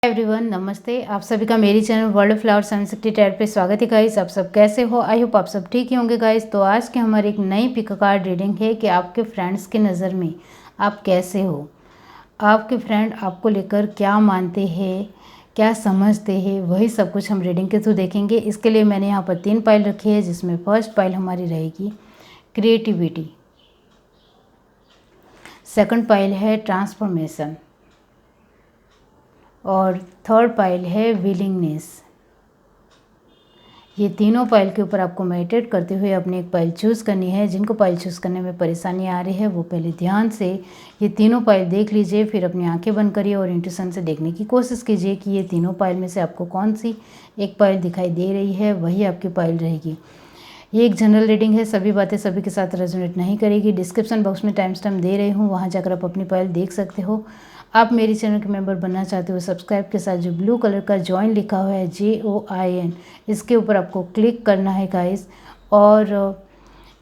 Everyone नमस्ते। आप सभी का मेरी चैनल वर्ल्ड फ्लावर 760 पे स्वागत है गाइस। आप सब कैसे हो? आई होप आप सब ठीक ही होंगे गाइस। तो आज के हमारी एक नई पिक कार्ड रीडिंग है कि आपके फ्रेंड्स की नज़र में आप कैसे हो, आपके फ्रेंड आपको लेकर क्या मानते हैं, क्या समझते हैं, वही सब कुछ हम रीडिंग के थ्रू देखेंगे। इसके लिए मैंने यहाँ पर 3 पाइल रखी है, जिसमें फर्स्ट पाइल हमारी रहेगी क्रिएटिविटी, सेकंड पाइल है ट्रांसफॉर्मेशन और थर्ड पाइल है विलिंगनेस। ये तीनों पाइल के ऊपर आपको मेडिटेट करते हुए अपनी एक पाइल चूज़ करनी है। जिनको पाइल चूज़ करने में परेशानी आ रही है वो पहले ध्यान से ये तीनों पाइल देख लीजिए, फिर अपनी आंखें बंद करिए और इंट्यूशन से देखने की कोशिश कीजिए कि ये तीनों पाइल में से आपको कौन सी एक पाइल दिखाई दे रही है, वही आपकी पाइल रहेगी। ये एक जनरल रीडिंग है, सभी बातें सभी के साथ रेजोनेट नहीं करेगी। डिस्क्रिप्शन बॉक्स में टाइम स्टैम्प दे रही हूँ, वहाँ जाकर आप अपनी पाइल देख सकते हो। आप मेरी चैनल के मेंबर बनना चाहते हो, सब्सक्राइब के साथ जो ब्लू कलर का जॉइन लिखा हुआ है JOIN, इसके ऊपर आपको क्लिक करना है गाइस। और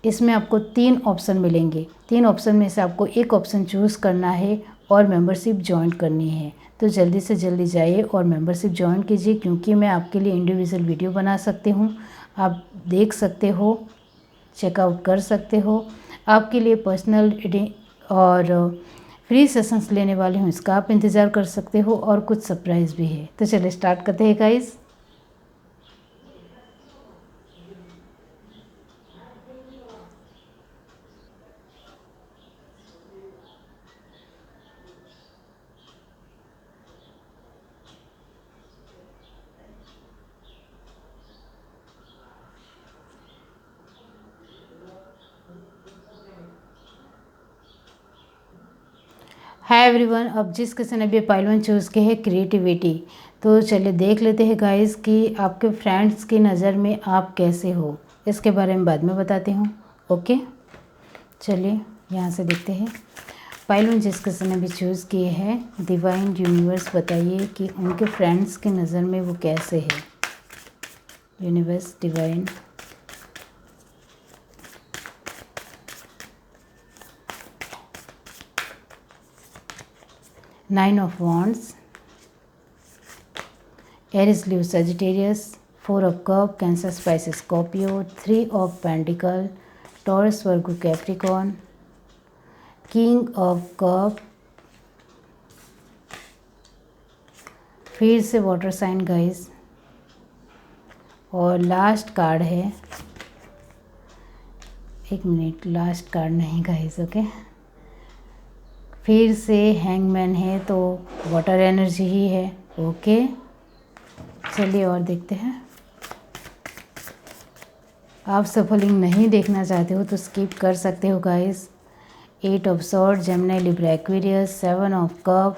इसमें आपको 3 ऑप्शन मिलेंगे। 3 ऑप्शन में से आपको एक ऑप्शन चूज़ करना है और मेंबरशिप ज्वाइन करनी है। तो जल्दी से जल्दी जाइए और मेंबरशिप ज्वाइन कीजिए, क्योंकि मैं आपके लिए इंडिविजुअल वीडियो बना सकती हूँ। आप देख सकते हो, चेकआउट कर सकते हो। आपके लिए पर्सनल रीडिंग और फ्री सेशंस लेने वाली हूँ, इसका आप इंतज़ार कर सकते हो और कुछ सरप्राइज़ भी है। तो चलिए स्टार्ट करते हैं गाइस। हाय एवरीवन, अब जिस किसी ने भी पाइल 1 चूज़ की है क्रिएटिविटी, तो चलिए देख लेते हैं गाइस कि आपके फ्रेंड्स की नज़र में आप कैसे हो। इसके बारे में बाद में बताती हूँ, ओके। चलिए यहाँ से देखते हैं। पाइल 1 जिस किसी ने भी चूज़ किए है, डिवाइन यूनिवर्स बताइए कि उनके फ्रेंड्स की नज़र में वो कैसे है। Universe divine, nine of wands, Aries Leo Sagittarius, 4 of cup, cancer Pisces Scorpio, 3 of pentacle, Taurus Virgo Capricorn, king of cup, फिर से वाटर साइन गाइस, और लास्ट कार्ड है, एक मिनट, लास्ट कार्ड नहीं गाइस, ओके, फिर से hangman है, तो वाटर एनर्जी ही है, ओके। चलिए और देखते हैं। आप सफलिंग नहीं देखना चाहते हो तो स्किप कर सकते हो guys. 8 of sword, Gemini, Libra, Aquarius, 7 of cup,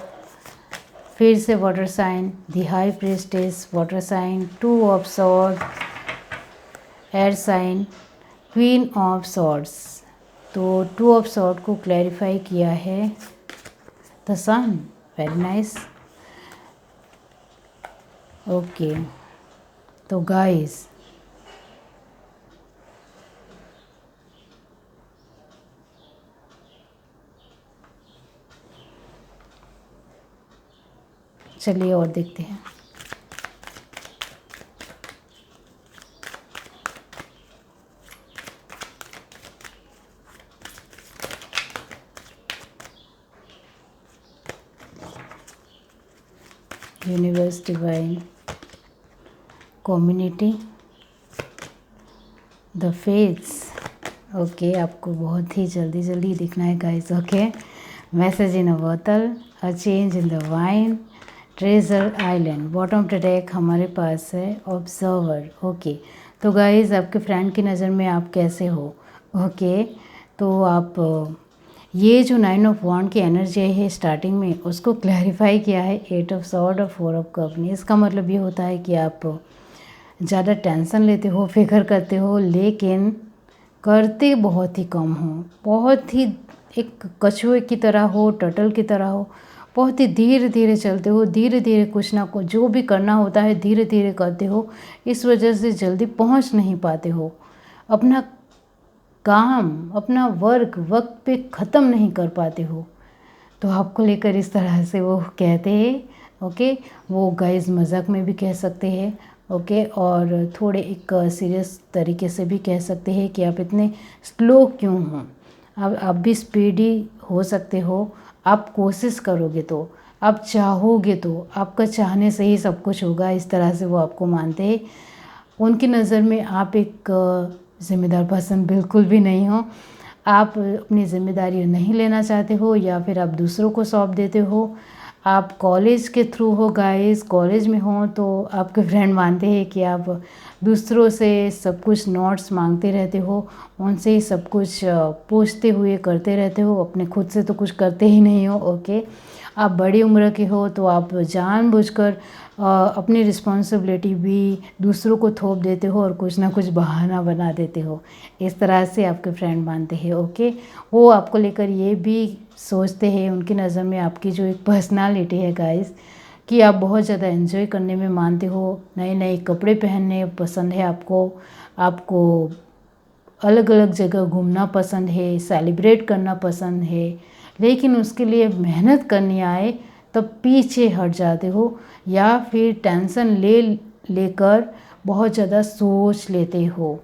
फिर से water sign, the high priestess water sign, 2 of sword, air sign, queen of swords. तो 2 ऑफ सॉर्ड को क्लैरिफाई किया है the sun, very nice, okay. तो गाइस चलिए और देखते हैं। Universe divine, community, the fates, okay. आपको बहुत ही जल्दी जल्दी दिखना है guys, okay. Message in a bottle, a change in the wine, treasure island. Bottom deck हमारे पास है ऑब्जर्वर, ओके। तो गाइस आपके फ्रेंड की नज़र में आप कैसे हो, ओके। तो आप ये जो 9 ऑफ वॉन्ड की एनर्जी है स्टार्टिंग में, उसको क्लैरिफाई किया है 8 ऑफ सॉर्ड और 4 ऑफ कप ने। इसका मतलब ये होता है कि आप ज़्यादा टेंशन लेते हो, फिक्र करते हो, लेकिन करते बहुत ही कम हो। बहुत ही एक कछुए की तरह हो, टर्टल की तरह हो, बहुत ही धीरे धीरे चलते हो, धीरे धीरे कुछ ना कुछ जो भी करना होता है धीरे धीरे करते हो। इस वजह से जल्दी पहुंच नहीं पाते हो, अपना काम, अपना वर्क वक्त पे ख़त्म नहीं कर पाते हो। तो आपको लेकर इस तरह से वो कहते हैं, ओके। वो गाइस मजाक में भी कह सकते हैं, ओके, और थोड़े एक सीरियस तरीके से भी कह सकते हैं कि आप इतने स्लो क्यों हो। अब आप भी स्पीडी हो सकते हो, आप कोशिश करोगे तो, आप चाहोगे तो, आपका चाहने से ही सब कुछ होगा, इस तरह से वो आपको मानते हैं। उनकी नज़र में आप एक ज़िम्मेदार पर्सन बिल्कुल भी नहीं हो। आप अपनी ज़िम्मेदारी नहीं लेना चाहते हो या फिर आप दूसरों को सौंप देते हो। आप कॉलेज के थ्रू हो गाइस, कॉलेज में हो तो आपके फ्रेंड मानते हैं कि आप दूसरों से सब कुछ नोट्स मांगते रहते हो, उनसे ही सब कुछ पूछते हुए करते रहते हो, अपने खुद से तो कुछ करते ही नहीं हो, ओके। आप बड़ी उम्र के हो तो आप जानबूझकर अपनी रिस्पॉन्सिबिलिटी भी दूसरों को थोप देते हो और कुछ ना कुछ बहाना बना देते हो। इस तरह से आपके फ्रेंड मानते हैं, ओके। वो आपको लेकर ये भी सोचते हैं, उनकी नज़र में आपकी जो एक पर्सनालिटी है गाइस, कि आप बहुत ज़्यादा एंजॉय करने में मानते हो, नए नए कपड़े पहनने पसंद है आपको, आपको अलग अलग जगह घूमना पसंद है, सेलिब्रेट करना पसंद है, लेकिन उसके लिए मेहनत करनी आए तब पीछे हट जाते हो या फिर टेंशन लेकर बहुत ज़्यादा सोच लेते हो।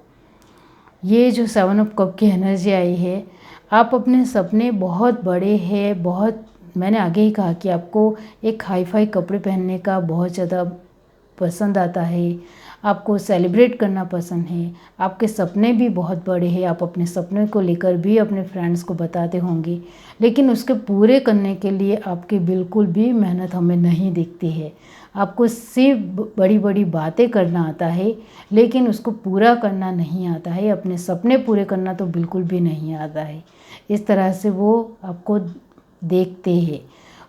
ये जो 7 ऑफ कप की एनर्जी आई है, आप अपने सपने बहुत बड़े हैं, बहुत, मैंने आगे ही कहा कि आपको एक हाई फाई कपड़े पहनने का बहुत ज़्यादा पसंद आता है, आपको सेलिब्रेट करना पसंद है, आपके सपने भी बहुत बड़े हैं, आप अपने सपने को लेकर भी अपने फ्रेंड्स को बताते होंगे, लेकिन उसके पूरे करने के लिए आपकी बिल्कुल भी मेहनत हमें नहीं दिखती है। आपको सिर्फ बड़ी बड़ी बातें करना आता है, लेकिन उसको पूरा करना नहीं आता है, अपने सपने पूरे करना तो बिल्कुल भी नहीं आता है। इस तरह से वो आपको देखते हैं।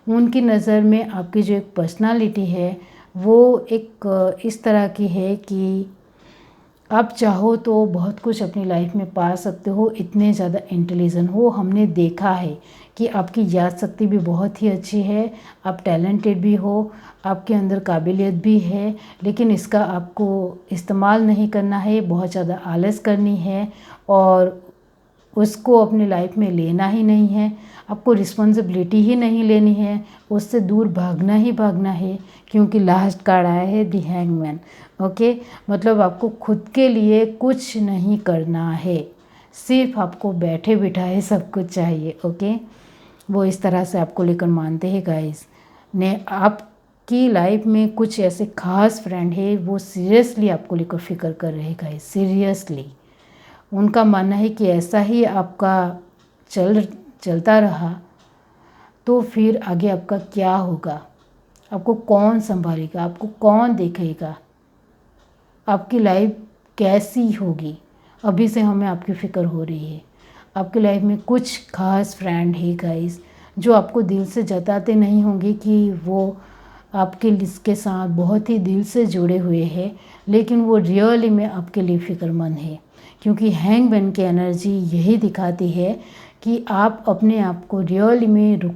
उनकी नज़र में आपकी जो एक पर्सनालिटी है वो एक इस तरह की है कि आप चाहो तो बहुत कुछ अपनी लाइफ में पा सकते हो, इतने ज़्यादा इंटेलिजेंट हो। हमने देखा है कि आपकी याद शक्ति भी बहुत ही अच्छी है, आप टैलेंटेड भी हो, आपके अंदर काबिलियत भी है, लेकिन इसका आपको इस्तेमाल नहीं करना है, बहुत ज़्यादा आलस करनी है और उसको अपनी लाइफ में लेना ही नहीं है, आपको रिस्पॉन्सिबिलिटी ही नहीं लेनी है, उससे दूर भागना ही भागना है, क्योंकि लास्ट कार्ड आया है द हैंगमैन, ओके। मतलब आपको खुद के लिए कुछ नहीं करना है, सिर्फ आपको बैठे बिठाए सब कुछ चाहिए, ओके। वो इस तरह से आपको लेकर मानते हैं गाइस ने। आपकी लाइफ में कुछ ऐसे खास फ्रेंड है, वो सीरियसली आपको लेकर फिक्र कर रहे हैं गाइस, सीरियसली। उनका मानना है कि ऐसा ही आपका चलता रहा तो फिर आगे आपका क्या होगा, आपको कौन संभालेगा, आपको कौन देखेगा, आपकी लाइफ कैसी होगी। अभी से हमें आपकी फ़िक्र हो रही है। आपकी लाइफ में कुछ खास फ्रेंड है गाइस, जो आपको दिल से जताते नहीं होंगे कि वो आपके इसके साथ बहुत ही दिल से जुड़े हुए हैं, लेकिन वो रियली में आपके लिए फ़िक्रमंद है, क्योंकि हैंगमैन की एनर्जी यही दिखाती है कि आप अपने आप को रियली में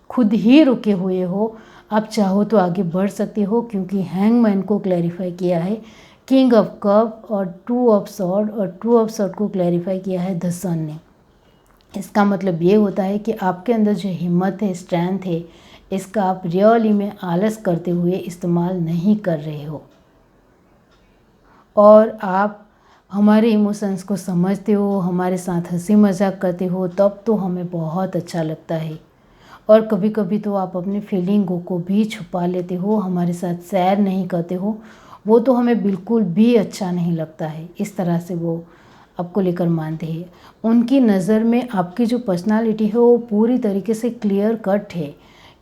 खुद ही रुके हुए हो। आप चाहो तो आगे बढ़ सकते हो, क्योंकि हैंगमैन को क्लैरिफाई किया है किंग ऑफ कप और 2 ऑफ सॉर्ड, और 2 ऑफ सॉर्ड को क्लैरिफाई किया है द सन ने। इसका मतलब ये होता है कि आपके अंदर जो हिम्मत है, स्ट्रेंथ है, इसका आप रियली में आलस करते हुए इस्तेमाल नहीं कर रहे हो, और आप हमारे इमोशंस को समझते हो, हमारे साथ हंसी मजाक करते हो, तब तो हमें बहुत अच्छा लगता है। और कभी कभी तो आप अपनी फीलिंगों को भी छुपा लेते हो, हमारे साथ शेयर नहीं करते हो, वो तो हमें बिल्कुल भी अच्छा नहीं लगता है। इस तरह से वो आपको लेकर मानते हैं। उनकी नज़र में आपकी जो पर्सनालिटी है वो पूरी तरीके से क्लियर कट है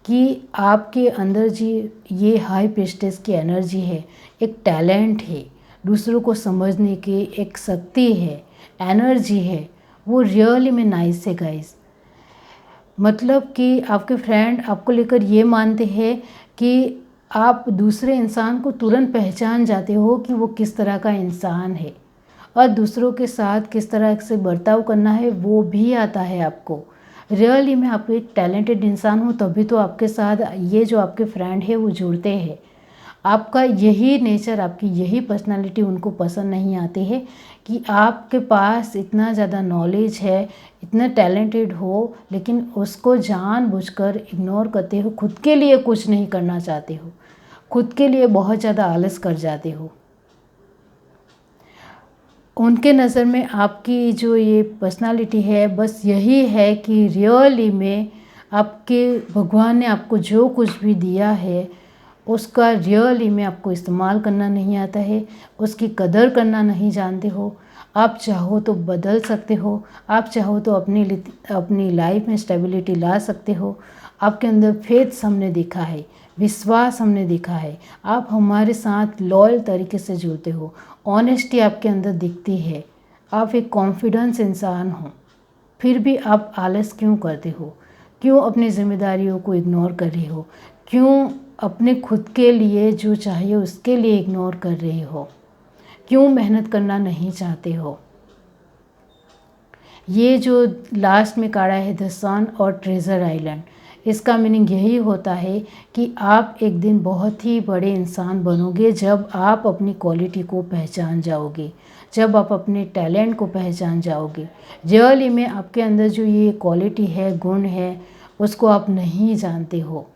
कि आपके अंदर जी ये हाई प्रीस्टेस की एनर्जी है, एक टैलेंट है, दूसरों को समझने की एक शक्ति है, एनर्जी है, वो रियली में नाइस है गाइस। मतलब कि आपके फ्रेंड आपको लेकर ये मानते हैं कि आप दूसरे इंसान को तुरंत पहचान जाते हो कि वो किस तरह का इंसान है, और दूसरों के साथ किस तरह से बर्ताव करना है वो भी आता है आपको। रियली में आप एक टैलेंटेड इंसान हो, तभी तो आपके साथ ये जो आपके फ्रेंड है वो जुड़ते हैं। आपका यही नेचर, आपकी यही पर्सनालिटी उनको पसंद नहीं आती है कि आपके पास इतना ज़्यादा नॉलेज है, इतना टैलेंटेड हो, लेकिन उसको जानबूझकर इग्नोर करते हो, खुद के लिए कुछ नहीं करना चाहते हो, खुद के लिए बहुत ज़्यादा आलस कर जाते हो। उनके नज़र में आपकी जो ये पर्सनालिटी है बस यही है कि रियली में आपके भगवान ने आपको जो कुछ भी दिया है उसका रियली में आपको इस्तेमाल करना नहीं आता है, उसकी कदर करना नहीं जानते हो। आप चाहो तो बदल सकते हो, आप चाहो तो अपनी लाइफ में स्टेबिलिटी ला सकते हो। आपके अंदर फेथ हमने देखा है, विश्वास हमने देखा है, आप हमारे साथ लॉयल तरीके से जुड़ते हो, ऑनेस्टी आपके अंदर दिखती है, आप एक कॉन्फिडेंस इंसान हो। फिर भी आप आलस क्यों करते हो? क्यों अपनी जिम्मेदारियों को इग्नोर कर रहे हो? क्यों अपने खुद के लिए जो चाहिए उसके लिए इग्नोर कर रहे हो? क्यों मेहनत करना नहीं चाहते हो? ये जो लास्ट में कार्ड है द सन और ट्रेजर आइलैंड, इसका मीनिंग यही होता है कि आप एक दिन बहुत ही बड़े इंसान बनोगे जब आप अपनी क्वालिटी को पहचान जाओगे, जब आप अपने टैलेंट को पहचान जाओगे। रियली में आपके अंदर जो ये क्वालिटी है, गुण है, उसको आप नहीं जानते हो।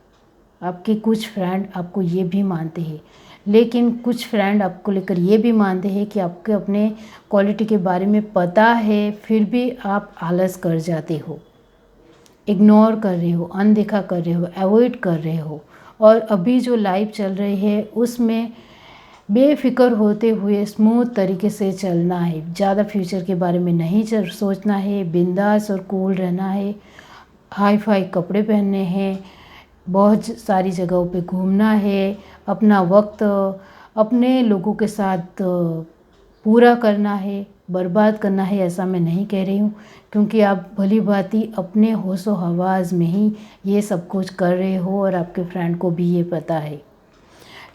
आपके कुछ फ्रेंड आपको ये भी मानते हैं, लेकिन कुछ फ्रेंड आपको लेकर ये भी मानते हैं कि आपके अपने क्वालिटी के बारे में पता है, फिर भी आप आलस कर जाते हो, इग्नोर कर रहे हो, अनदेखा कर रहे हो, अवॉइड कर रहे हो। और अभी जो लाइफ चल रही है उसमें बेफिक्र होते हुए स्मूथ तरीके से चलना है, ज़्यादा फ्यूचर के बारे में नहीं सोचना है, बिंदास और कूल रहना है, हाई फाई कपड़े पहनने हैं, बहुत सारी जगहों पे घूमना है, अपना वक्त अपने लोगों के साथ पूरा करना है, बर्बाद करना है ऐसा मैं नहीं कह रही हूँ, क्योंकि आप भली भांति अपने होशो हवास में ही ये सब कुछ कर रहे हो और आपके फ्रेंड को भी ये पता है।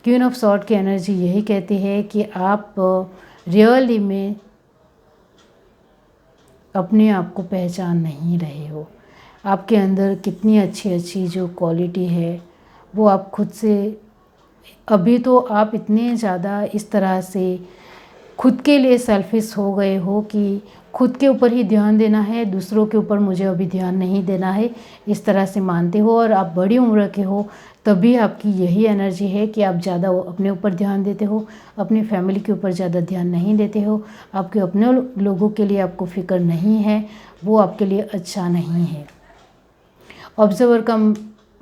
क्वीन ऑफ सॉर्ड की एनर्जी यही कहती है कि आप रियली में अपने आप को पहचान नहीं रहे हो। आपके अंदर कितनी अच्छी अच्छी जो क्वालिटी है वो आप खुद से, अभी तो आप इतने ज़्यादा इस तरह से खुद के लिए सेल्फिश हो गए हो कि खुद के ऊपर ही ध्यान देना है, दूसरों के ऊपर मुझे अभी ध्यान नहीं देना है, इस तरह से मानते हो। और आप बड़ी उम्र के हो तभी आपकी यही एनर्जी है कि आप ज़्यादा अपने ऊपर ध्यान देते हो, अपनी फैमिली के ऊपर ज़्यादा ध्यान नहीं देते हो, आपके अपने लोगों के लिए आपको फ़िक्र नहीं है, वो आपके लिए अच्छा नहीं है। ऑब्जर्वर का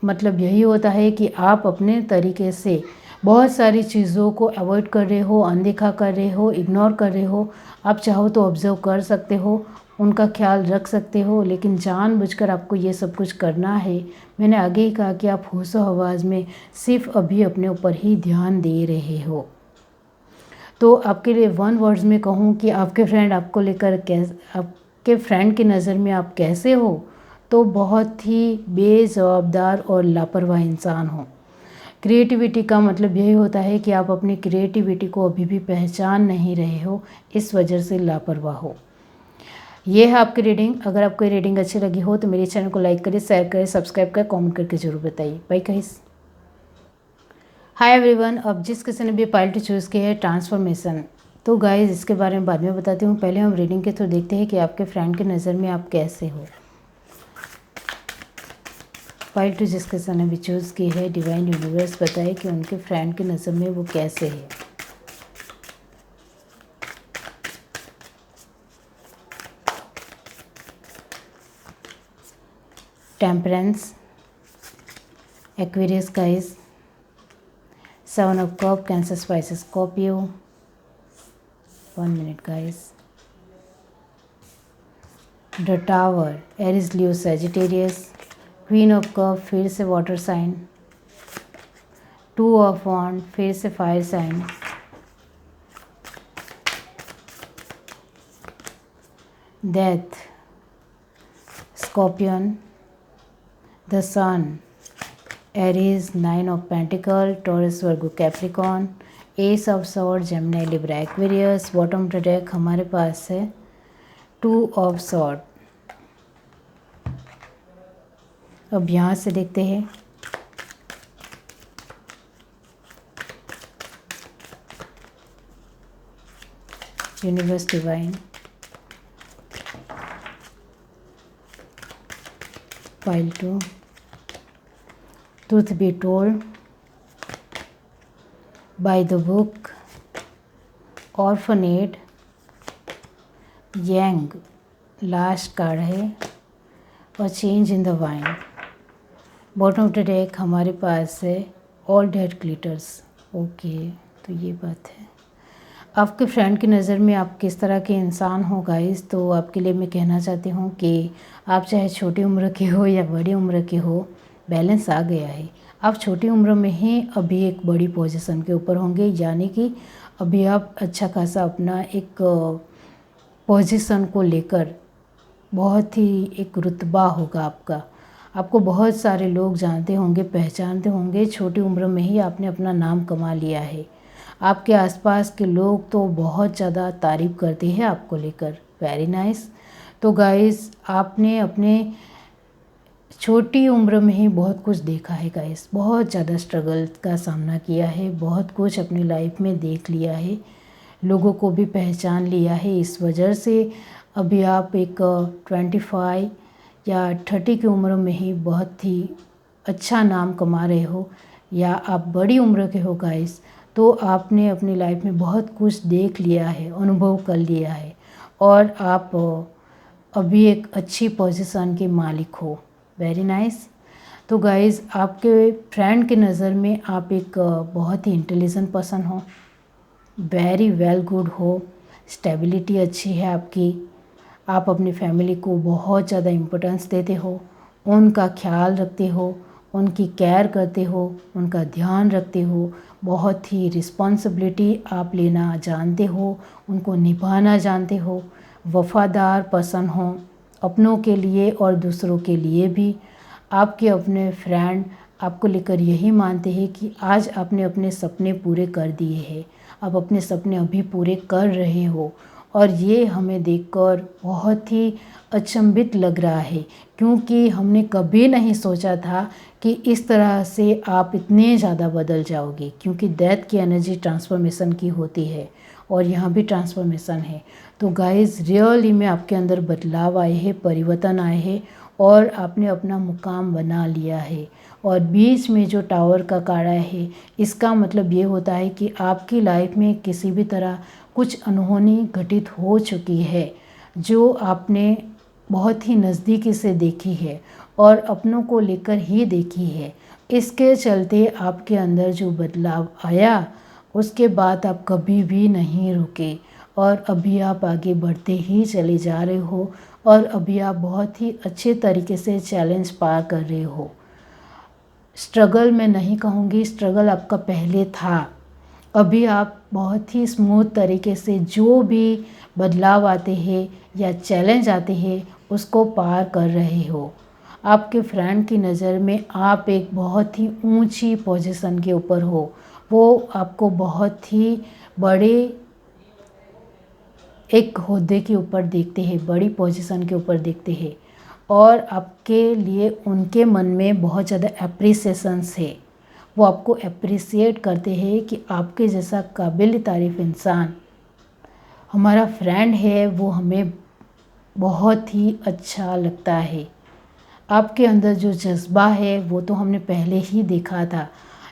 मतलब यही होता है कि आप अपने तरीके से बहुत सारी चीज़ों को अवॉइड कर रहे हो, अनदेखा कर रहे हो, इग्नोर कर रहे हो। आप चाहो तो ऑब्जर्व कर सकते हो, उनका ख्याल रख सकते हो, लेकिन जानबूझकर आपको ये सब कुछ करना है। मैंने आगे ही कहा कि आप होशो हवास में सिर्फ अभी अपने ऊपर ही ध्यान दे रहे हो। तो आपके लिए वन वर्ड्स में कहूँ कि आपके फ्रेंड आपको लेकर आपके फ्रेंड की नज़र में आप कैसे हो, तो बहुत ही बेजवाबदार और लापरवाह इंसान हो। क्रिएटिविटी का मतलब यही होता है कि आप अपनी क्रिएटिविटी को अभी भी पहचान नहीं रहे हो, इस वजह से लापरवाह हो। ये है आपकी रीडिंग। अगर आपको ये रीडिंग अच्छी लगी हो तो मेरे चैनल को लाइक करें, शेयर करें, सब्सक्राइब करें, कमेंट करके ज़रूर बताइए। Bye guys. Hi everyone. अब जिस किसी ने भी पाइल टू चूज़ की है ट्रांसफॉर्मेशन, तो गाइस इसके बारे में बाद में बताती हूँ। पहले हम रीडिंग के थ्रू देखते हैं कि आपके फ्रेंड की नज़र में आप कैसे हो। पाइल टू जिस किसी ने भी चूज़ की है, डिवाइन यूनिवर्स बताए कि उनके फ्रेंड की नज़र में वो कैसे है। Temperance, Aquarius guys, 7 of Cups, Cancer, Pisces, Scorpio. 1 minute guys. The Tower, Aries, Leo, Sagittarius. Queen of Cups, फिर से वाटर साइन। 2 of Wands, फिर से fire sign. Death, Scorpion. The Sun, Aries, 9 of Pentacles, Taurus, Virgo, Capricorn. Ace of Swords, Gemini, Libra, Aquarius. Bottom deck हमारे पास है 2 of Swords। अब यहाँ से देखते हैं universe divine, pile 2, truth be told, by the book, ऑर्फनेट, young, last card है, और change in the wine. Bottom of the deck हमारे पास है ऑल डेड ग्लिटर्स। ओके, तो ये बात है। आपके फ्रेंड की नज़र में आप किस तरह के इंसान हो गाइस, तो आपके लिए मैं कहना चाहती हूँ कि आप चाहे छोटी उम्र के हो या बड़ी उम्र के हो, बैलेंस आ गया है। आप छोटी उम्र में ही अभी एक बड़ी पोजीशन के ऊपर होंगे, यानी कि अभी आप अच्छा खासा अपना एक पोजीशन को लेकर बहुत ही एक रुतबा होगा आपका। आपको बहुत सारे लोग जानते होंगे, पहचानते होंगे। छोटी उम्र में ही आपने अपना नाम कमा लिया है। आपके आसपास के लोग तो बहुत ज़्यादा तारीफ़ करते हैं आपको लेकर। Very nice. तो गाइस, आपने अपने छोटी उम्र में ही बहुत कुछ देखा है गाइस, बहुत ज़्यादा स्ट्रगल का सामना किया है, बहुत कुछ अपनी लाइफ में देख लिया है, लोगों को भी पहचान लिया है। इस वजह से अभी आप एक 25 या 30 की उम्र में ही बहुत ही अच्छा नाम कमा रहे हो, या आप बड़ी उम्र के हो गाइस, तो आपने अपनी लाइफ में बहुत कुछ देख लिया है, अनुभव कर लिया है, और आप अभी एक अच्छी पोजीशन के मालिक हो। Very nice. तो गाइस, आपके फ्रेंड की नज़र में आप एक बहुत ही इंटेलिजेंट पर्सन हो, वेरी वेल गुड हो, स्टेबिलिटी अच्छी है आपकी, आप अपनी फैमिली को बहुत ज़्यादा इम्पोर्टेंस देते हो, उनका ख्याल रखते हो, उनकी केयर करते हो, उनका ध्यान रखते हो, बहुत ही रिस्पॉन्सिबिलिटी आप लेना जानते हो, उनको निभाना जानते हो, वफ़ादार पर्सन हो अपनों के लिए और दूसरों के लिए भी। आपके अपने फ्रेंड आपको लेकर यही मानते हैं कि आज आपने अपने सपने पूरे कर दिए हैं, आप अपने सपने अभी पूरे कर रहे हो, और ये हमें देखकर बहुत ही अचंभित लग रहा है, क्योंकि हमने कभी नहीं सोचा था कि इस तरह से आप इतने ज़्यादा बदल जाओगे, क्योंकि डेथ की एनर्जी ट्रांसफॉर्मेशन की होती है, और यहाँ भी ट्रांसफॉर्मेशन है। तो गाइस, रियली में आपके अंदर बदलाव आए हैं, परिवर्तन आए हैं, और आपने अपना मुकाम बना लिया है। और बीच में जो टावर का काड़ा है, इसका मतलब ये होता है कि आपकी लाइफ में किसी भी तरह कुछ अनहोनी घटित हो चुकी है, जो आपने बहुत ही नज़दीकी से देखी है और अपनों को लेकर ही देखी है। इसके चलते आपके अंदर जो बदलाव आया, उसके बाद आप कभी भी नहीं रुके, और अभी आप आगे बढ़ते ही चले जा रहे हो, और अभी आप बहुत ही अच्छे तरीके से चैलेंज पार कर रहे हो। स्ट्रगल मैं नहीं कहूँगी, स्ट्रगल आपका पहले था। अभी आप बहुत ही स्मूथ तरीके से जो भी बदलाव आते हैं या चैलेंज आते हैं, उसको पार कर रहे हो। आपके फ्रेंड की नज़र में आप एक बहुत ही ऊंची पोजीशन के ऊपर हो, वो आपको बहुत ही बड़े एक ओहदे के ऊपर देखते हैं, बड़ी पोजीशन के ऊपर देखते हैं, और आपके लिए उनके मन में बहुत ज़्यादा एप्रिसिएशंस है। वो आपको अप्रिसिएट करते हैं कि आपके जैसा काबिल तारीफ़ इंसान हमारा फ्रेंड है, वो हमें बहुत ही अच्छा लगता है। आपके अंदर जो जज्बा है वो तो हमने पहले ही देखा था,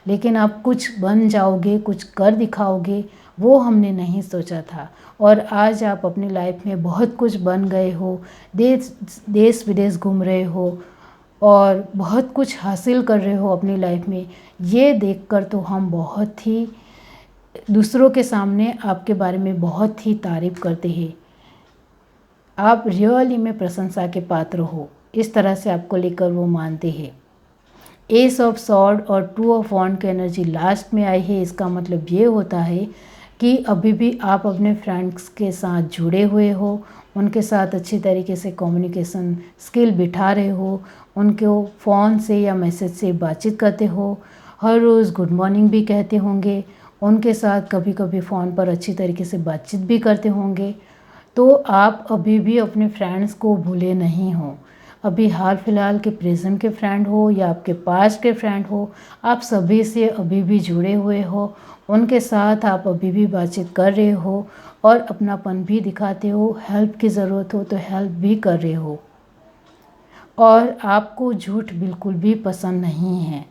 लेकिन आप कुछ बन जाओगे, कुछ कर दिखाओगे, वो हमने नहीं सोचा था। और आज आप अपनी लाइफ में बहुत कुछ बन गए हो, देश विदेश घूम रहे हो, और बहुत कुछ हासिल कर रहे हो अपनी लाइफ में। ये देखकर तो हम बहुत ही दूसरों के सामने आपके बारे में बहुत ही तारीफ़ करते हैं। आप रियली में प्रशंसा के पात्र हो, इस तरह से आपको लेकर वो मानते हैं। एस ऑफ सॉर्ड और 2 ऑफ वॉन्ड की एनर्जी लास्ट में आई है। इसका मतलब ये होता है कि अभी भी आप अपने फ्रेंड्स के साथ जुड़े हुए हो, उनके साथ अच्छी तरीके से कम्युनिकेशन स्किल बिठा रहे हो, उनको फ़ोन से या मैसेज से बातचीत करते हो, हर रोज़ गुड मॉर्निंग भी कहते होंगे, उनके साथ कभी कभी फ़ोन पर अच्छी तरीके से बातचीत भी करते होंगे। तो आप अभी भी अपने फ्रेंड्स को भूले नहीं हो, अभी हाल फिलहाल के प्रेजेंट के फ्रेंड हो या आपके पास्ट के फ्रेंड हो, आप सभी से अभी भी जुड़े हुए हो, उनके साथ आप अभी भी बातचीत कर रहे हो और अपनापन भी दिखाते हो, हेल्प की ज़रूरत हो तो हेल्प भी कर रहे हो। और आपको झूठ बिल्कुल भी पसंद नहीं है।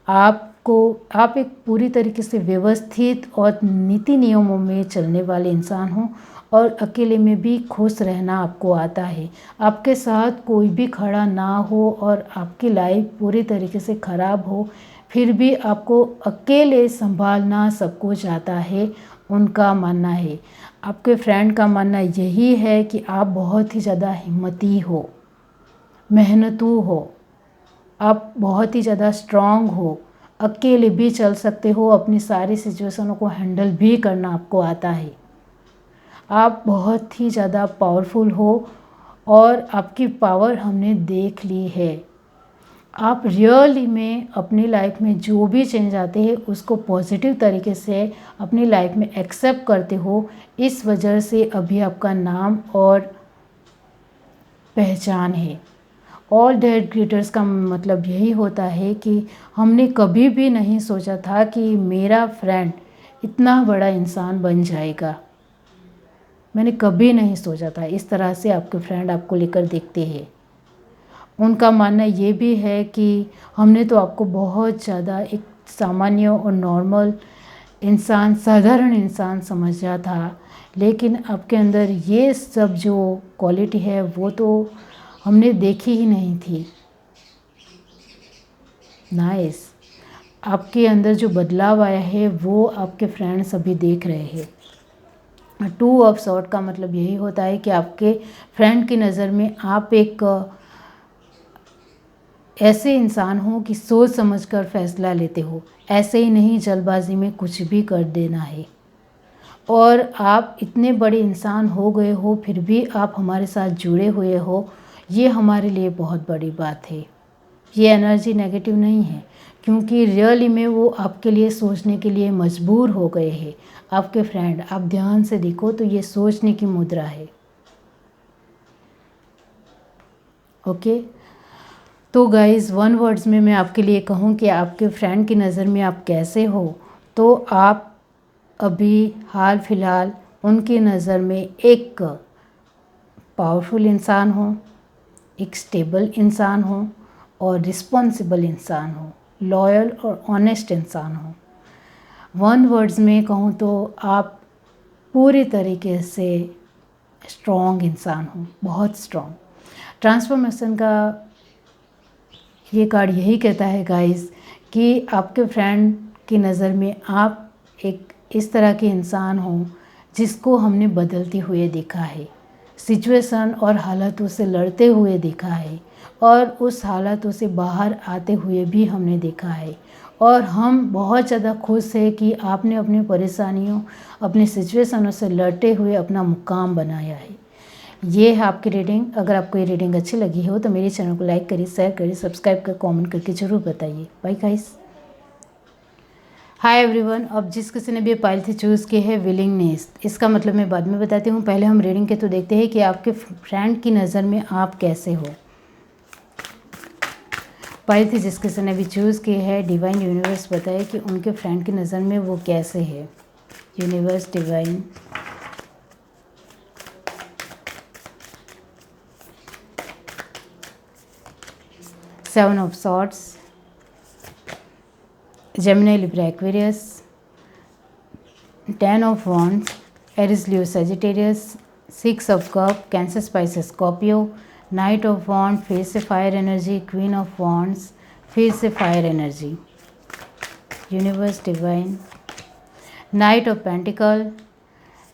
आप एक पूरी तरीके से व्यवस्थित और नीति नियमों में चलने वाले इंसान हो और अकेले में भी खुश रहना आपको आता है। आपके साथ कोई भी खड़ा ना हो और आपकी लाइफ पूरी तरीके से ख़राब हो, फिर भी आपको अकेले संभालना सब कुछ आता है, उनका मानना है। आपके फ्रेंड का मानना यही है कि आप बहुत ही ज़्यादा हिम्मती हो, मेहनतू हो, आप बहुत ही ज़्यादा स्ट्रांग हो, अकेले भी चल सकते हो, अपनी सारी सिचुएशनों को हैंडल भी करना आपको आता है। आप बहुत ही ज़्यादा पावरफुल हो और आपकी पावर हमने देख ली है। आप रियली में अपनी लाइफ में जो भी चेंज आते हैं उसको पॉजिटिव तरीके से अपनी लाइफ में एक्सेप्ट करते हो। इस वजह से अभी आपका नाम और पहचान है। ऑल डेट ग्रीटर्स का मतलब यही होता है कि हमने कभी भी नहीं सोचा था कि मेरा फ्रेंड इतना बड़ा इंसान बन जाएगा। मैंने कभी नहीं सोचा था इस तरह से आपके फ्रेंड आपको लेकर देखते हैं। उनका मानना ये भी है कि हमने तो आपको बहुत ज़्यादा एक सामान्य और नॉर्मल इंसान, साधारण इंसान समझा था, लेकिन आपके अंदर ये सब जो क्वालिटी है वो तो हमने देखी ही नहीं थी। नाइस। आपके अंदर जो बदलाव आया है वो आपके फ्रेंड्स अभी देख रहे हैं। 2 ऑफ सॉर्ड का मतलब यही होता है कि आपके फ्रेंड की नज़र में आप एक ऐसे इंसान हो कि सोच समझकर फैसला लेते हो, ऐसे ही नहीं जल्दबाजी में कुछ भी कर देना है। और आप इतने बड़े इंसान हो गए हो फिर भी आप हमारे साथ जुड़े हुए हो, ये हमारे लिए बहुत बड़ी बात है। ये एनर्जी नेगेटिव नहीं है, क्योंकि रियली में वो आपके लिए सोचने के लिए मजबूर हो गए हैं। आपके फ्रेंड, आप ध्यान से देखो तो ये सोचने की मुद्रा है। ओके, तो गाइज़, 1 वर्ड्स में मैं आपके लिए कहूँ कि आपके फ्रेंड की नज़र में आप कैसे हो, तो आप अभी हाल फिलहाल उनकी नज़र में एक पावरफुल इंसान हो, एक स्टेबल इंसान हो और रिस्पॉन्सिबल इंसान हो, लॉयल और ऑनेस्ट इंसान हो। 1 वर्ड्स में कहूँ तो आप पूरी तरीके से स्ट्रॉन्ग इंसान हो, बहुत स्ट्रॉन्ग। ट्रांसफॉर्मेशन का ये कार्ड यही कहता है गाइस कि आपके फ्रेंड की नज़र में आप एक इस तरह के इंसान हो जिसको हमने बदलते हुए देखा है, सिचुएशन और हालातों से लड़ते हुए देखा है और उस हालातों से बाहर आते हुए भी हमने देखा है। और हम बहुत ज़्यादा खुश हैं कि आपने अपनी परेशानियों, अपनी सिचुएशनों से लड़ते हुए अपना मुकाम बनाया है। ये है आपकी रीडिंग। अगर आपको ये रीडिंग अच्छी लगी हो तो मेरे चैनल को लाइक करिए, शेयर करिए, सब्सक्राइब कर कमेंट करके ज़रूर बताइए। Bye guys. Hi everyone. अब जिस किसी ने भी पाइल थी चूज़ की है विलिंगनेस, इसका मतलब मैं बाद में बताती हूँ। पहले हम रीडिंग के तो देखते हैं कि आपके फ्रेंड की नज़र में आप कैसे हो। पाइल थी जिस किसी ने भी चूज़ की है, डिवाइन यूनिवर्स बताए कि उनके फ्रेंड की नज़र में वो कैसे है। Universe, divine, seven of swords, Gemini, Libra, Aquarius, 10 of wands, Aries, Leo, Sagittarius, 6 of cup, Cancer, Pisces, Scorpio, knight of wand, फिर से fire energy, queen of wands, फिर से fire energy. Universe, divine, knight of pentacle,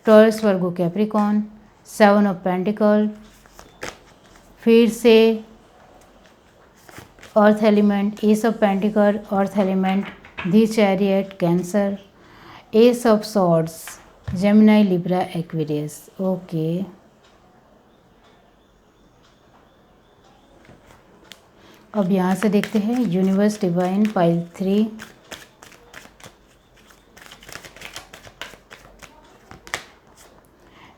Taurus, Virgo, Capricorn, 7 of pentacle, फिर से earth element, ace of pentacle, earth element, the chariot, Cancer, ace of swords, Gemini, Libra, Aquarius. Okay, अब यहाँ से देखते हैं universe, divine, pile 3,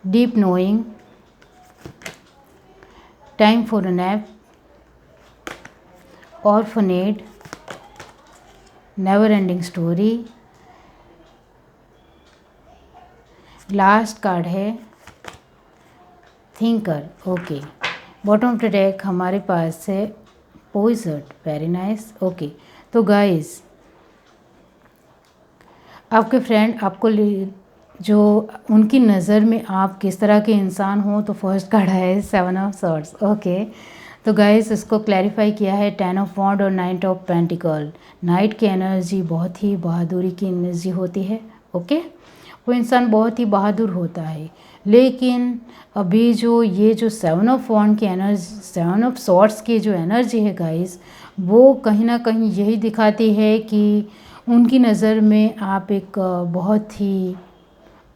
deep knowing, time for a nap, ऑर्फनेट, never ending story, last card है thinker. Okay, bottom of the deck हमारे पास है पोइजर्ड, वेरी नाइस। ओके, तो गाइस आपके फ्रेंड आपको जो उनकी नज़र में आप किस तरह के इंसान हो, तो फर्स्ट कार्ड है 7 ऑफ सॉर्ड्स। ओके, तो गाइस इसको क्लैरिफाई किया है 10 ऑफ वॉन्ड और 9 ऑफ पेंटिकल। नाइट की एनर्जी बहुत ही बहादुरी की एनर्जी होती है। ओके, वो इंसान बहुत ही बहादुर होता है, लेकिन अभी जो ये जो 7 ऑफ वॉन्ड की एनर्जी, 7 ऑफ सॉर्ड्स की जो एनर्जी है गाइस, वो कहीं ना कहीं यही दिखाती है कि उनकी नज़र में आप एक बहुत ही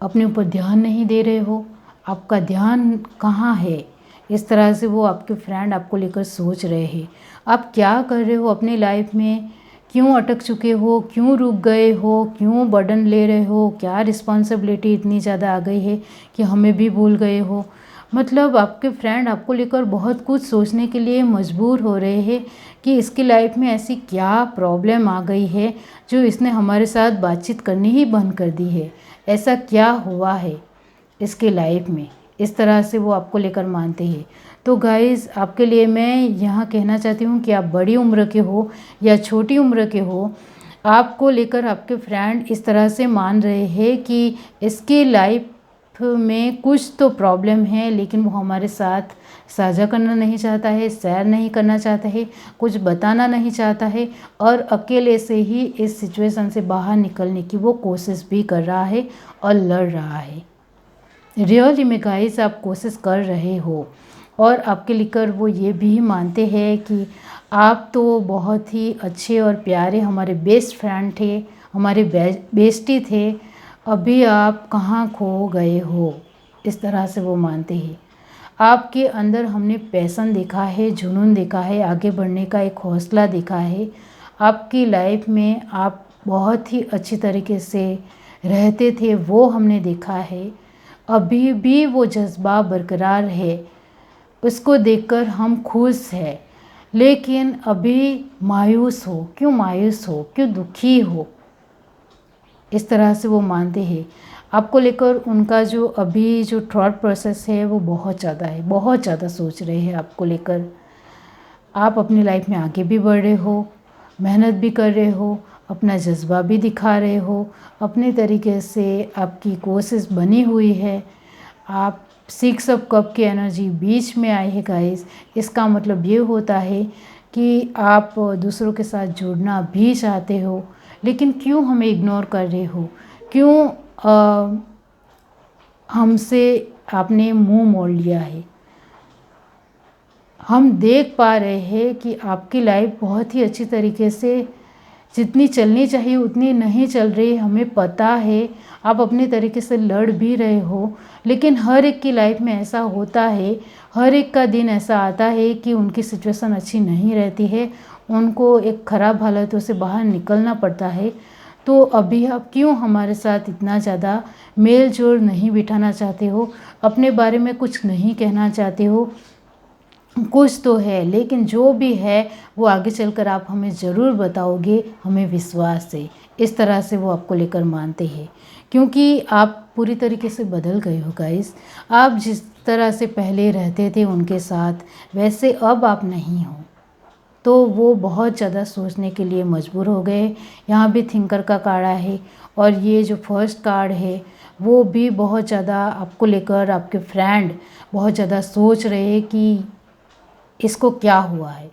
अपने ऊपर ध्यान नहीं दे रहे हो, आपका ध्यान कहाँ है, इस तरह से वो आपके फ्रेंड आपको लेकर सोच रहे हैं। आप क्या कर रहे हो अपनी लाइफ में, क्यों अटक चुके हो, क्यों रुक गए हो, क्यों बर्डन ले रहे हो, क्या रिस्पॉन्सिबिलिटी इतनी ज़्यादा आ गई है कि हमें भी भूल गए हो। मतलब आपके फ्रेंड आपको लेकर बहुत कुछ सोचने के लिए मजबूर हो रहे हैं कि इसकी लाइफ में ऐसी क्या प्रॉब्लम आ गई है जो इसने हमारे साथ बातचीत करनी ही बंद कर दी है, ऐसा क्या हुआ है इसके लाइफ में, इस तरह से वो आपको लेकर मानते हैं। तो गाइज़ आपके लिए मैं यहाँ कहना चाहती हूँ कि आप बड़ी उम्र के हो या छोटी उम्र के हो, आपको लेकर आपके फ्रेंड इस तरह से मान रहे हैं कि इसकी लाइफ में कुछ तो प्रॉब्लम है, लेकिन वो हमारे साथ साझा करना नहीं चाहता है, शेयर नहीं करना चाहता है, कुछ बताना नहीं चाहता है, और अकेले से ही इस सिचुएशन से बाहर निकलने की वो कोशिश भी कर रहा है और लड़ रहा है। रियली में गाइस आप कोशिश कर रहे हो, और आपके लेकर वो ये भी मानते हैं कि आप तो बहुत ही अच्छे और प्यारे हमारे बेस्ट फ्रेंड थे, हमारे बेस्टी थे, अभी आप कहाँ खो गए हो, इस तरह से वो मानते हैं। आपके अंदर हमने पैशन देखा है, जुनून देखा है, आगे बढ़ने का एक हौसला देखा है। आपकी लाइफ में आप बहुत ही अच्छी तरीके से रहते थे, वो हमने देखा है। अभी भी वो जज्बा बरकरार है, उसको देखकर हम खुश हैं, लेकिन अभी मायूस हो, क्यों मायूस हो, क्यों दुखी हो, इस तरह से वो मानते हैं। आपको लेकर उनका जो अभी जो थॉट प्रोसेस है वो बहुत ज़्यादा है, बहुत ज़्यादा सोच रहे हैं आपको लेकर। आप अपनी लाइफ में आगे भी बढ़ रहे हो, मेहनत भी कर रहे हो, अपना जज्बा भी दिखा रहे हो, अपने तरीके से आपकी कोशिश बनी हुई है। आप 6 ऑफ कप की एनर्जी बीच में आई है गाइस, इसका मतलब ये होता है कि आप दूसरों के साथ जुड़ना भी चाहते हो, लेकिन क्यों हमें इग्नोर कर रहे हो, क्यों हमसे आपने मुंह मोड़ लिया है। हम देख पा रहे हैं कि आपकी लाइफ बहुत ही अच्छी तरीके से जितनी चलनी चाहिए उतनी नहीं चल रही, हमें पता है। आप अपने तरीके से लड़ भी रहे हो, लेकिन हर एक की लाइफ में ऐसा होता है, हर एक का दिन ऐसा आता है कि उनकी सिचुएशन अच्छी नहीं रहती है, उनको एक ख़राब हालतों से बाहर निकलना पड़ता है। तो अभी आप क्यों हमारे साथ इतना ज़्यादा मेल जोल नहीं बिठाना चाहते हो, अपने बारे में कुछ नहीं कहना चाहते हो। कुछ तो है, लेकिन जो भी है वो आगे चलकर आप हमें ज़रूर बताओगे, हमें विश्वास है। इस तरह से वो आपको लेकर मानते हैं, क्योंकि आप पूरी तरीके से बदल गए हो गाइस। आप जिस तरह से पहले रहते थे उनके साथ, वैसे अब आप नहीं हो, तो वो बहुत ज़्यादा सोचने के लिए मजबूर हो गए। यहाँ भी थिंकर का कार्ड है, और ये जो फर्स्ट कार्ड है वो भी बहुत ज़्यादा आपको लेकर, आपके फ्रेंड बहुत ज़्यादा सोच रहे हैं कि इसको क्या हुआ है।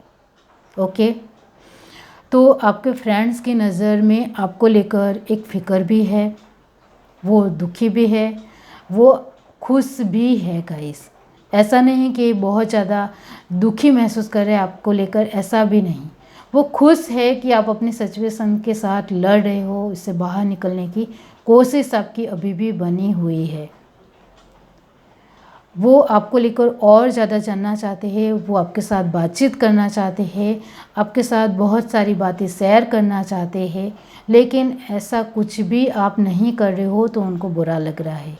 ओके, तो आपके फ्रेंड्स की नज़र में आपको लेकर एक फ़िक्र भी है, वो दुखी भी है, वो खुश भी है गाइस। ऐसा नहीं कि बहुत ज़्यादा दुखी महसूस कर रहे हैं आपको लेकर, ऐसा भी नहीं। वो खुश है कि आप अपनी सिचुएशन के साथ लड़ रहे हो, इससे बाहर निकलने की कोशिश आपकी अभी भी बनी हुई है। वो आपको लेकर और ज़्यादा जानना चाहते हैं, वो आपके साथ बातचीत करना चाहते हैं, आपके साथ बहुत सारी बातें शेयर करना चाहते हैं, लेकिन ऐसा कुछ भी आप नहीं कर रहे हो तो उनको बुरा लग रहा है।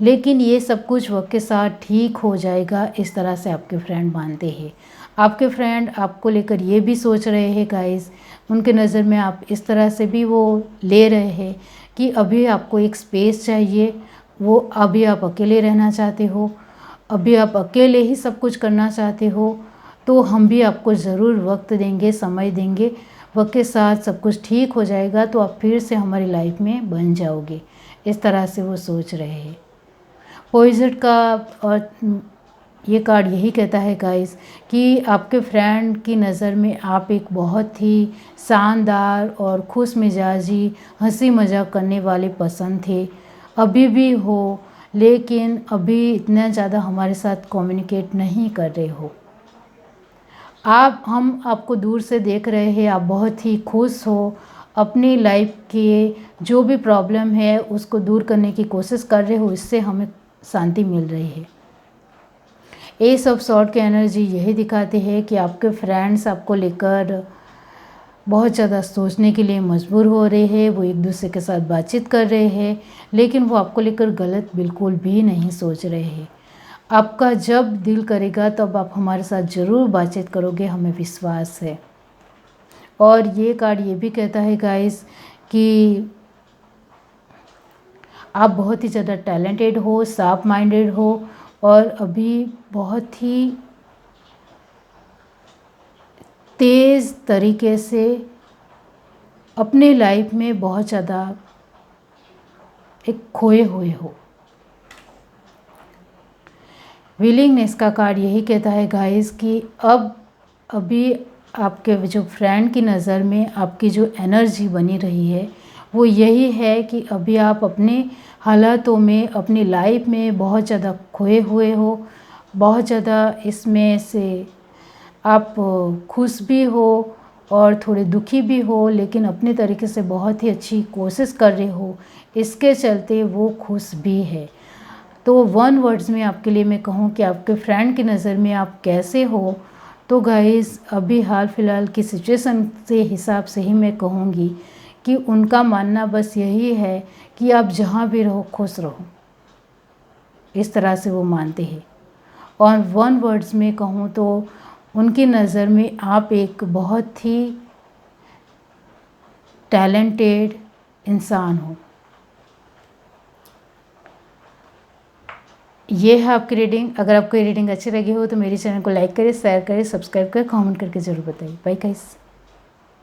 लेकिन ये सब कुछ वक्त के साथ ठीक हो जाएगा, इस तरह से आपके फ्रेंड मानते हैं। आपके फ्रेंड आपको लेकर ये भी सोच रहे हैं गाइस, उनके नज़र में आप इस तरह से भी वो ले रहे हैं कि अभी आपको एक स्पेस चाहिए, वो अभी आप अकेले रहना चाहते हो, अभी आप अकेले ही सब कुछ करना चाहते हो, तो हम भी आपको ज़रूर वक्त देंगे, समय देंगे, वक्त के साथ सब कुछ ठीक हो जाएगा तो आप फिर से हमारी लाइफ में बन जाओगे। इस तरह से वो सोच रहे हैं। पॉइजन का और ये कार्ड यही कहता है गाइस कि आपके फ्रेंड की नज़र में आप एक बहुत ही शानदार और खुश मिजाजी, हंसी मजाक करने वाले पसंद थे, अभी भी हो, लेकिन अभी इतना ज़्यादा हमारे साथ कम्युनिकेट नहीं कर रहे हो। हम आपको दूर से देख रहे हैं, आप बहुत ही खुश हो, अपनी लाइफ के जो भी प्रॉब्लम है उसको दूर करने की कोशिश कर रहे हो, इससे हमें शांति मिल रही है। एस ऑफ सॉर्ड की एनर्जी यही दिखाते हैं कि आपके फ्रेंड्स आपको लेकर बहुत ज़्यादा सोचने के लिए मजबूर हो रहे हैं, वो एक दूसरे के साथ बातचीत कर रहे हैं, लेकिन वो आपको लेकर गलत बिल्कुल भी नहीं सोच रहे हैं। आपका जब दिल करेगा तब आप हमारे साथ ज़रूर बातचीत करोगे, हमें विश्वास है। और ये कार्ड ये भी कहता है गाइस कि आप बहुत ही ज़्यादा टैलेंटेड हो, शार्प माइंडेड हो और अभी बहुत ही तेज़ तरीके से अपने लाइफ में बहुत ज़्यादा एक खोए हुए हो। विलिंगनेस का कार्ड यही कहता है गाइस कि अभी आपके जो फ्रेंड की नज़र में आपकी जो एनर्जी बनी रही है वो यही है कि अभी आप अपने हालातों में, अपनी लाइफ में बहुत ज़्यादा खोए हुए हो, बहुत ज़्यादा इसमें से आप खुश भी हो और थोड़े दुखी भी हो, लेकिन अपने तरीके से बहुत ही अच्छी कोशिश कर रहे हो, इसके चलते वो खुश भी है। तो वन वर्ड्स में आपके लिए मैं कहूँ कि आपके फ्रेंड की नज़र में आप कैसे हो, तो गाइस अभी हाल फिलहाल की सिचुएशन से हिसाब से ही मैं कहूँगी कि उनका मानना बस यही है कि आप जहाँ भी रहो खुश रहो, इस तरह से वो मानते हैं। और वन वर्ड्स में कहूँ तो उनकी नज़र में आप एक बहुत ही टैलेंटेड इंसान हो। ये है आपकी रीडिंग। अगर आपको ये रीडिंग अच्छी लगी हो तो मेरे चैनल को लाइक करें, शेयर करें, सब्सक्राइब करें, कमेंट करके ज़रूर बताइए। Bye guys.